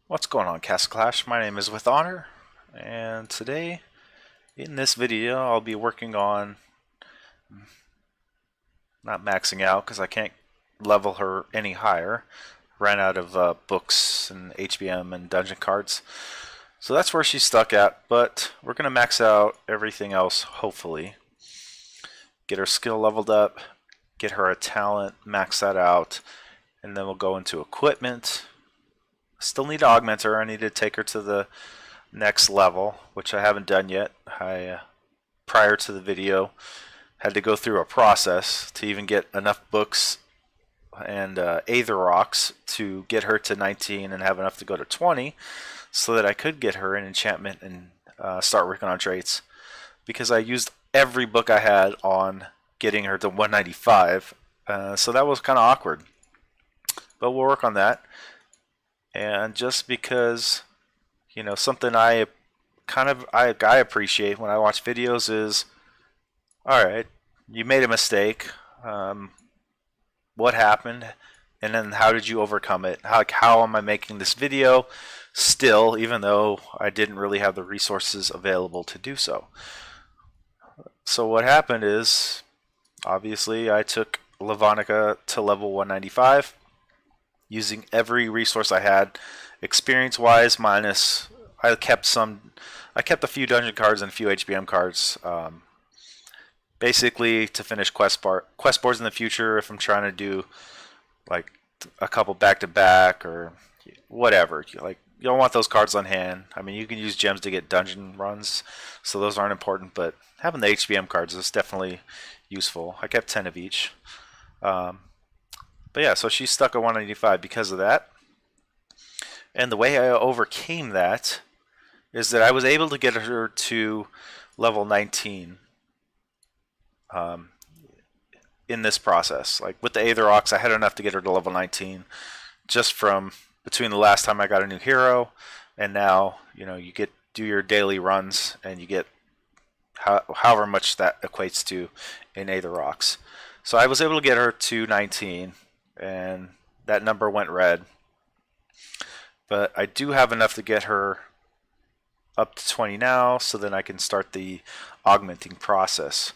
What's going on, Castle Clash? My name is With Honor, and today in this video I'll be working on not maxing out because I can't level her any higher. Ran out of books and HBM and dungeon cards, so that's where she's stuck at. But we're gonna max out everything else, hopefully. Get her skill leveled up, get her a talent, max that out, and then we'll go into equipment. Still need to augment her. I need to take her to the next level, which I haven't done yet. I prior to the video had to go through a process to even get enough books and Aether Rocks to get her to 19 and have enough to go to 20 so that I could get her an enchantment and start working on traits, because I used every book I had on getting her to 195, so that was kind of awkward, but we'll work on that. And just because, something I appreciate when I watch videos is, all right, you made a mistake. What happened? And then how did you overcome it? How am I making this video still, even though I didn't really have the resources available to do so? So what happened is, obviously, I took Lavanica to level 195. Using every resource I had, experience-wise, minus I kept a few dungeon cards and a few HBM cards, basically to finish quest boards in the future if I'm trying to do like a couple back-to-back or whatever. You don't want those cards on hand. I mean, you can use gems to get dungeon runs, so those aren't important, but having the HBM cards is definitely useful. I kept 10 of each. But yeah, so she's stuck at 195 because of that. And the way I overcame that is that I was able to get her to level 19 in this process. Like with the Aether Ox, I had enough to get her to level 19 just from between the last time I got a new hero and now, you do your daily runs and you get however much that equates to in Aether Ox. So I was able to get her to 19, and that number went red. But I do have enough to get her up to 20 now, so then I can start the augmenting process.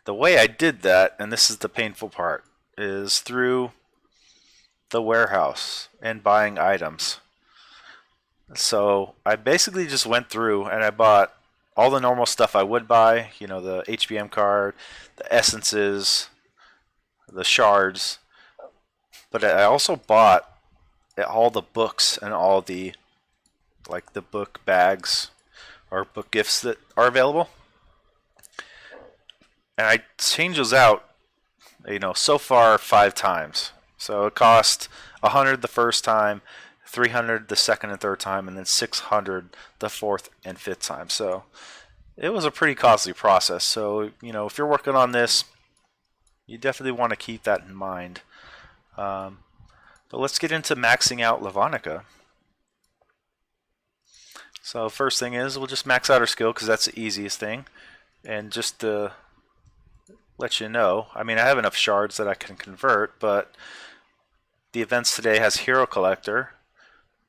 The way I did that, and this is the painful part, is through the warehouse and buying items. So I basically just went through and I bought all the normal stuff I would buy, the HBM card, the essences, the shards, but I also bought all the books and all the book bags or book gifts that are available, and I changed those out so far 5 times. So it cost 100 the first time, 300 the second and third time, and then 600 the fourth and fifth time. So it was a pretty costly process. So if you're working on this, you definitely want to keep that in mind. But let's get into maxing out Lavanica. So first thing is, we'll just max out her skill because that's the easiest thing. And just to let you know, I mean, I have enough shards that I can convert, but the events today has Hero Collector,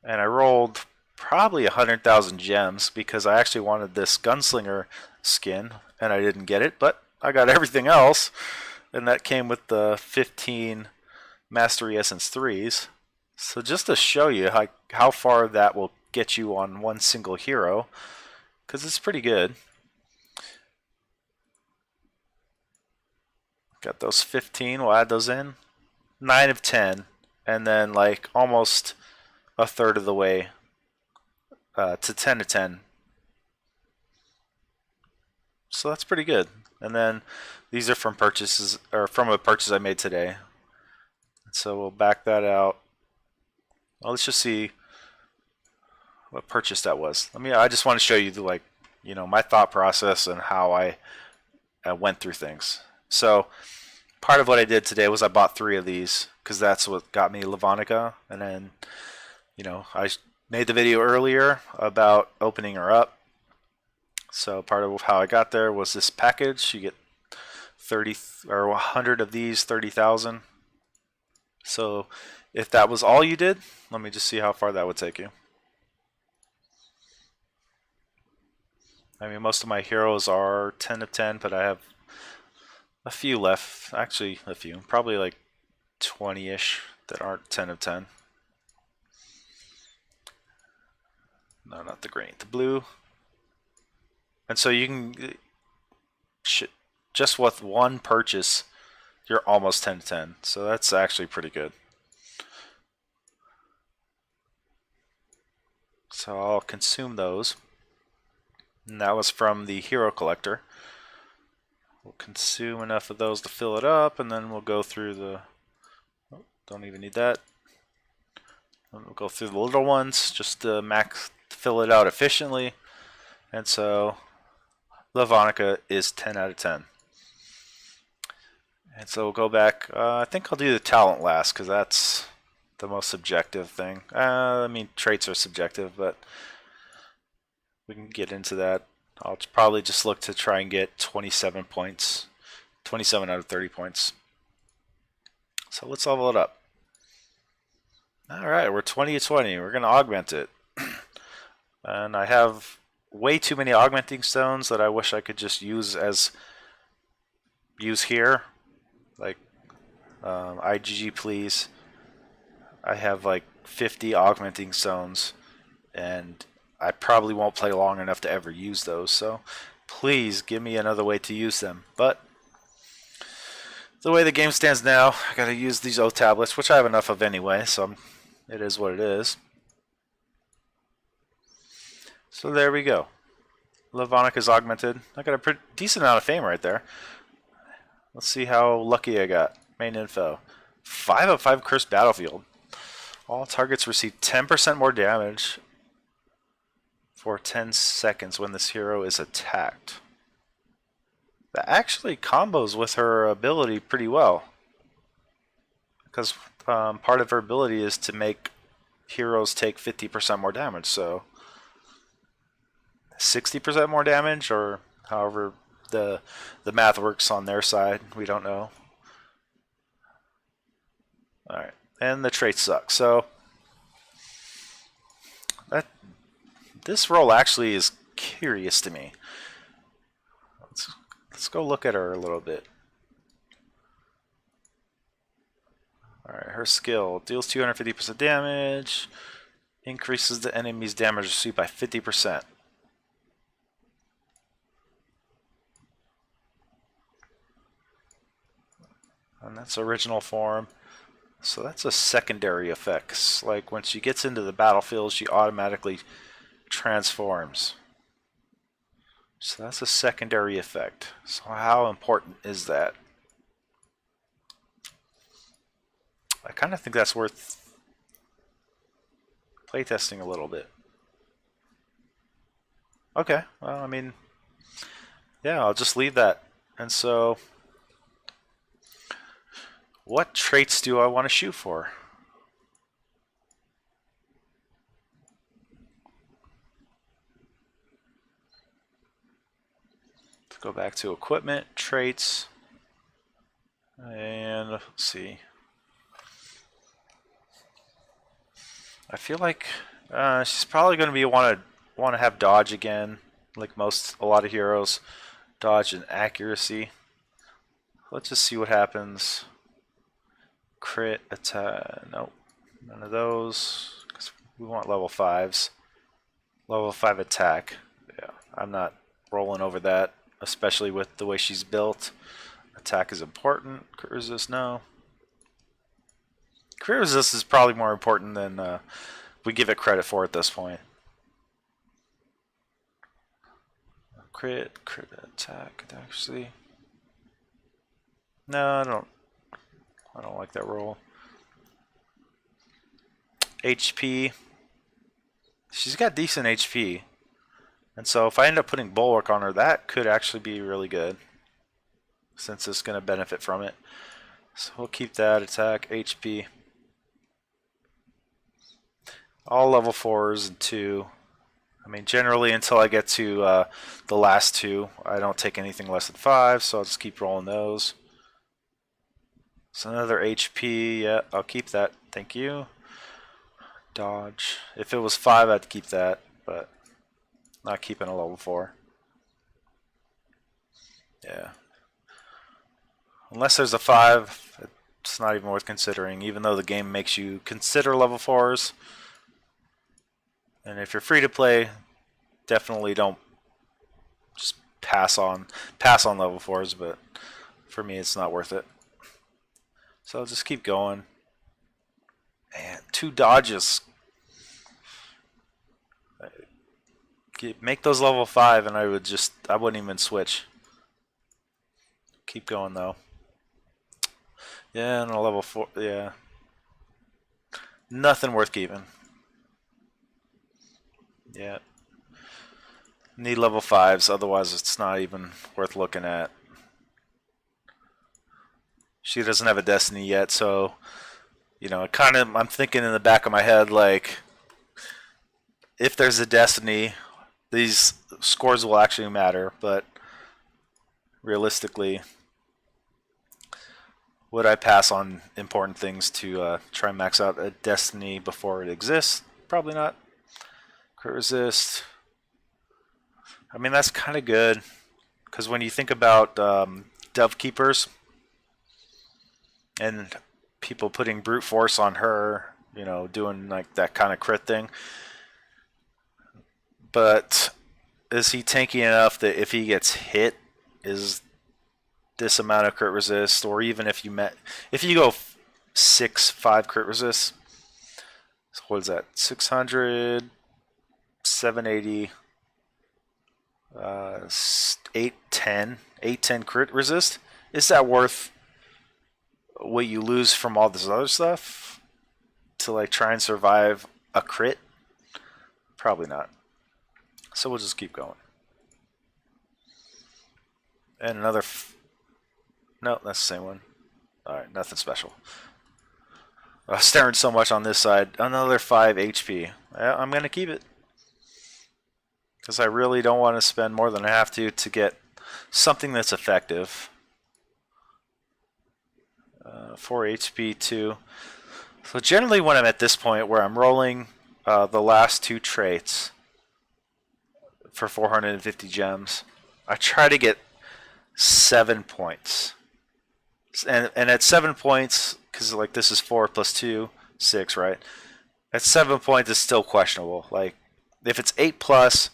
and I rolled probably 100,000 gems because I actually wanted this Gunslinger skin, and I didn't get it, but I got everything else, and that came with the 15 Mastery Essence 3s. So just to show you how far that will get you on one single hero, because it's pretty good. Got those 15, we'll add those in. 9 of 10, and then like almost a third of the way to 10 of 10. So that's pretty good. And then these are from purchases, or from a purchase I made today. So we'll back that out. Well, let's just see what purchase that was. I just want to show you my thought process and how I went through things. So part of what I did today was I bought 3 of these because that's what got me Lavanica. And then, I made the video earlier about opening her up. So part of how I got there was this package. You get 30 or 100 of these, 30,000. So if that was all you did, let me just see how far that would take you. I mean, most of my heroes are 10 of 10, but I have a few left. Actually, a few. Probably like 20-ish that aren't 10 of 10. No, not the green. The blue. And so you can... just with one purchase, you're almost 10 to 10. So that's actually pretty good. So I'll consume those. And that was from the hero collector. We'll consume enough of those to fill it up, and then we'll go through the... Oh, don't even need that. We'll go through the little ones just to fill it out efficiently. And so Lavanica is 10 out of 10. And so we'll go back. I think I'll do the talent last because that's the most subjective thing. I mean, traits are subjective, but we can get into that. I'll probably just look to try and get 27 points. 27 out of 30 points. So let's level it up. Alright, we're 20 to 20. We're going to augment it. And I have way too many augmenting stones that I wish I could just use here. Like, IGG please. I have like 50 augmenting stones, and I probably won't play long enough to ever use those, so please give me another way to use them. But the way the game stands now, I gotta use these O tablets, which I have enough of anyway, so it is what it is. So there we go. Lavanica is augmented. I got a pretty decent amount of fame right there. Let's see how lucky I got. Main info. 5 of 5 cursed battlefield. All targets receive 10% more damage for 10 seconds when this hero is attacked. That actually combos with her ability pretty well. Because part of her ability is to make heroes take 50% more damage, so 60% more damage, or however the math works on their side, we don't know. Alright, and the traits suck, so this roll actually is curious to me. Let's go look at her a little bit. Alright, her skill deals 250% damage, increases the enemy's damage received by 50%. And that's original form. So that's a secondary effect. Like when she gets into the battlefield, she automatically transforms. So that's a secondary effect. So how important is that? I kind of think that's worth playtesting a little bit. Okay, well, I mean, yeah, I'll just leave that. And so, what traits do I want to shoot for? Let's go back to equipment, traits, and let's see. I feel like she's probably going to be want to have dodge again, like a lot of heroes, dodge and accuracy. Let's just see what happens. Crit attack, nope, none of those, because we want level 5s. Level 5 attack, yeah, I'm not rolling over that, especially with the way she's built. Attack is important. Crit resist, no. Crit resist is probably more important than we give it credit for at this point. Crit attack, actually. No, I don't like that roll. HP. She's got decent HP. And so if I end up putting Bulwark on her, that could actually be really good, since it's going to benefit from it. So we'll keep that. Attack, HP. All level 4s and 2. I mean, generally until I get to the last 2, I don't take anything less than 5, so I'll just keep rolling those. So another HP, yeah, I'll keep that. Thank you. Dodge. If it was 5, I'd keep that, but not keeping a level 4. Yeah. Unless there's a 5, it's not even worth considering, even though the game makes you consider level 4s. And if you're free to play, definitely don't just pass on level 4s, but for me it's not worth it. So I'll just keep going. Man, 2 dodges. Make those level 5 and I wouldn't even switch. Keep going though. Yeah, and a level 4, yeah. Nothing worth keeping. Yeah. Need level 5s, otherwise it's not even worth looking at. She doesn't have a destiny yet, so I'm thinking in the back of my head, like, if there's a destiny, these scores will actually matter, but realistically, would I pass on important things to try and max out a destiny before it exists? Probably not. Crit resist. I mean, that's kind of good, because when you think about Dove Keepers and people putting brute force on her, doing like that kind of crit thing. But is he tanky enough that if he gets hit, is this amount of crit resist, or even if you go 6-5 crit resist, so what is that? 600, 780, 810 crit resist. Is that worth what you lose from all this other stuff to like try and survive a crit? Probably not. So we'll just keep going. And another. No, that's the same one. Alright, nothing special. I was staring so much on this side. Another 5 HP. I'm going to keep it. Because I really don't want to spend more than I have to get something that's effective. 4 HP too. So generally when I'm at this point where I'm rolling the last 2 traits for 450 gems, I try to get 7 points. And at 7 points, because like this is 4 plus 2, 6, right? At 7 points, it's still questionable. Like if it's 8 plus,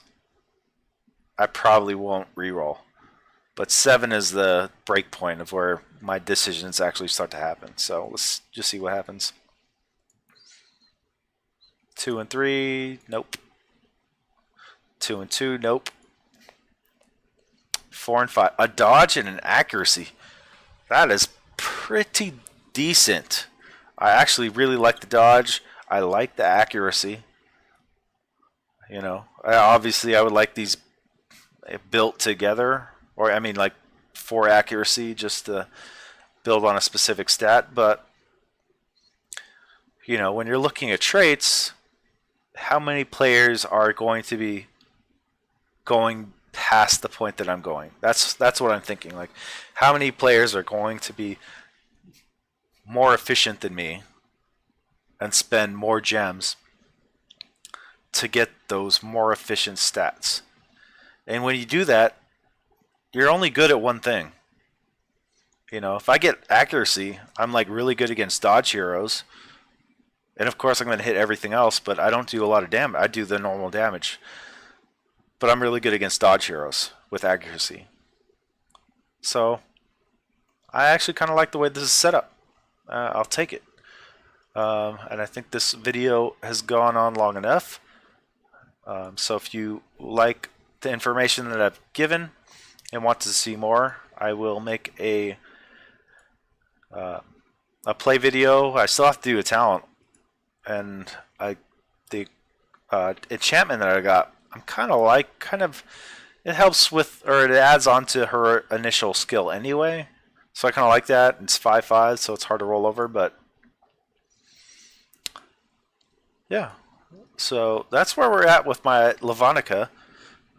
I probably won't reroll. But 7 is the break point of where my decisions actually start to happen. So let's just see what happens. 2 and 3, nope. 2 and 2, nope. 4 and 5, a dodge and an accuracy. That is pretty decent. I actually really like the dodge. I like the accuracy. Obviously I would like these built together, or I mean like for accuracy, just to build on a specific stat. But when you're looking at traits, how many players are going to be going past the point that I'm going? That's what I'm thinking. Like, how many players are going to be more efficient than me and spend more gems to get those more efficient stats? And when you do that, you're only good at one thing. If I get accuracy, I'm like really good against dodge heroes. And of course I'm going to hit everything else, but I don't do a lot of damage. I do the normal damage. But I'm really good against dodge heroes with accuracy. So I actually kind of like the way this is set up. I'll take it. And I think this video has gone on long enough. So if you like the information that I've given and want to see more, I will make a play video. I still have to do a talent, and the enchantment that I got, I'm kind of it helps with, or it adds on to her initial skill anyway. So I kind of like that. It's 5/5, so it's hard to roll over, but yeah. So that's where we're at with my Lavanica.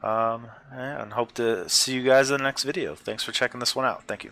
And hope to see you guys in the next video. Thanks for checking this one out. Thank you.